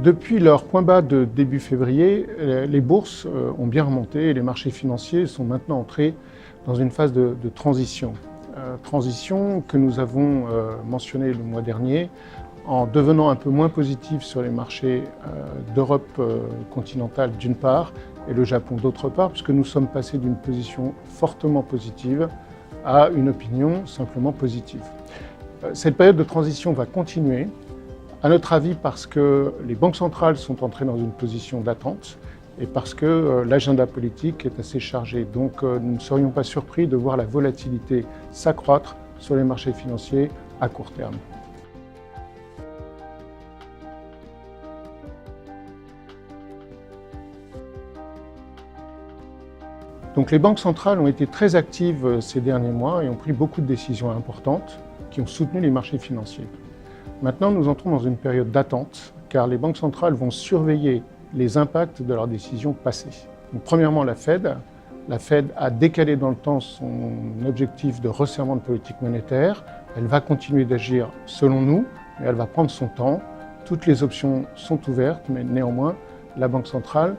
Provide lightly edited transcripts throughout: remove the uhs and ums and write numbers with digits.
Depuis leur point bas de début février, les bourses ont bien remonté et les marchés financiers sont maintenant entrés dans une phase de transition. Transition que nous avons mentionnée le mois dernier en devenant un peu moins positif sur les marchés d'Europe continentale d'une part et le Japon d'autre part, puisque nous sommes passés d'une position fortement positive à une opinion simplement positive. Cette période de transition va continuer, à notre avis parce que les banques centrales sont entrées dans une position d'attente et parce que l'agenda politique est assez chargé. Donc nous ne serions pas surpris de voir la volatilité s'accroître sur les marchés financiers à court terme. Donc les banques centrales ont été très actives ces derniers mois et ont pris beaucoup de décisions importantes qui ont soutenu les marchés financiers. Maintenant, nous entrons dans une période d'attente car les banques centrales vont surveiller les impacts de leurs décisions passées. Donc, premièrement, la Fed a décalé dans le temps son objectif de resserrement de politique monétaire. Elle va continuer d'agir selon nous, mais elle va prendre son temps. Toutes les options sont ouvertes, mais néanmoins, la Banque centrale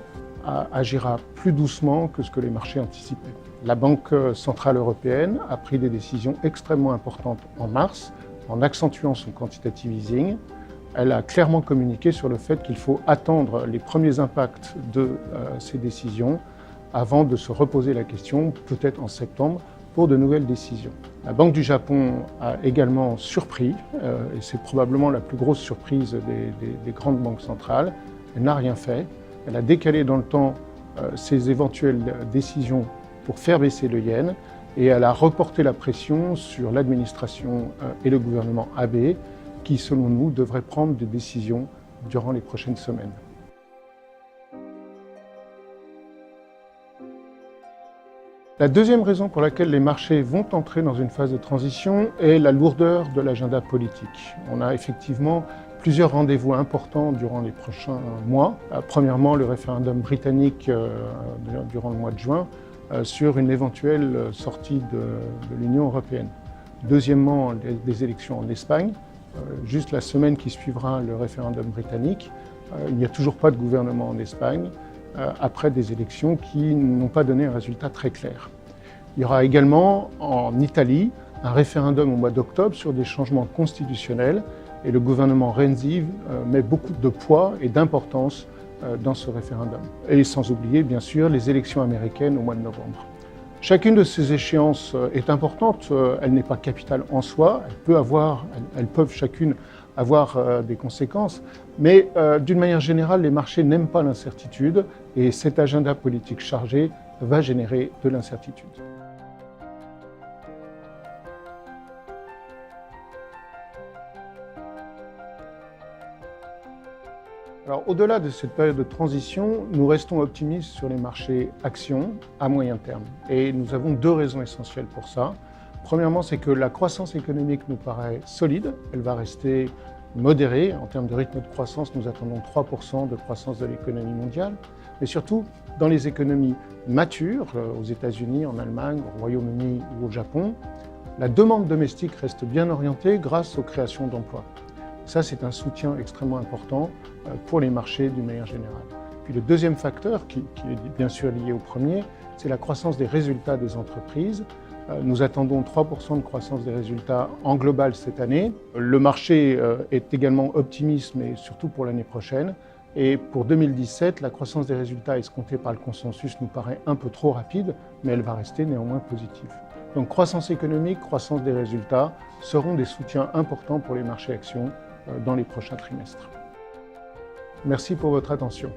agira plus doucement que ce que les marchés anticipaient. La Banque centrale européenne a pris des décisions extrêmement importantes en mars, en accentuant son quantitative easing. Elle a clairement communiqué sur le fait qu'il faut attendre les premiers impacts de ces décisions avant de se reposer la question, peut-être en septembre, pour de nouvelles décisions. La Banque du Japon a également surpris, et c'est probablement la plus grosse surprise des grandes banques centrales. Elle n'a rien fait. Elle a décalé dans le temps ses éventuelles décisions pour faire baisser le yen et elle a reporté la pression sur l'administration et le gouvernement Abe qui, selon nous, devraient prendre des décisions durant les prochaines semaines. La deuxième raison pour laquelle les marchés vont entrer dans une phase de transition est la lourdeur de l'agenda politique. On a effectivement plusieurs rendez-vous importants durant les prochains mois. Premièrement, le référendum britannique durant le mois de juin sur une éventuelle sortie de l'Union européenne. Deuxièmement, des élections en Espagne. Juste la semaine qui suivra le référendum britannique, il n'y a toujours pas de gouvernement en Espagne, après des élections qui n'ont pas donné un résultat très clair. Il y aura également en Italie un référendum au mois d'octobre sur des changements constitutionnels et le gouvernement Renzi met beaucoup de poids et d'importance dans ce référendum. Et sans oublier, bien sûr, les élections américaines au mois de novembre. Chacune de ces échéances est importante, elle n'est pas capitale en soi, elles peuvent chacune avoir des conséquences, mais d'une manière générale, les marchés n'aiment pas l'incertitude et cet agenda politique chargé va générer de l'incertitude. Alors, au-delà de cette période de transition, nous restons optimistes sur les marchés actions à moyen terme. Et nous avons deux raisons essentielles pour ça. Premièrement, c'est que la croissance économique nous paraît solide. Elle va rester modérée. En termes de rythme de croissance, nous attendons 3% de croissance de l'économie mondiale. Mais surtout, dans les économies matures, aux États-Unis, en Allemagne, au Royaume-Uni ou au Japon, la demande domestique reste bien orientée grâce aux créations d'emplois. Ça, c'est un soutien extrêmement important pour les marchés d'une manière générale. Puis le deuxième facteur, qui est bien sûr lié au premier, c'est la croissance des résultats des entreprises. Nous attendons 3% de croissance des résultats en global cette année. Le marché est également optimiste, mais surtout pour l'année prochaine. Et pour 2017, la croissance des résultats escomptée par le consensus nous paraît un peu trop rapide, mais elle va rester néanmoins positive. Donc croissance économique, croissance des résultats seront des soutiens importants pour les marchés actions dans les prochains trimestres. Merci pour votre attention.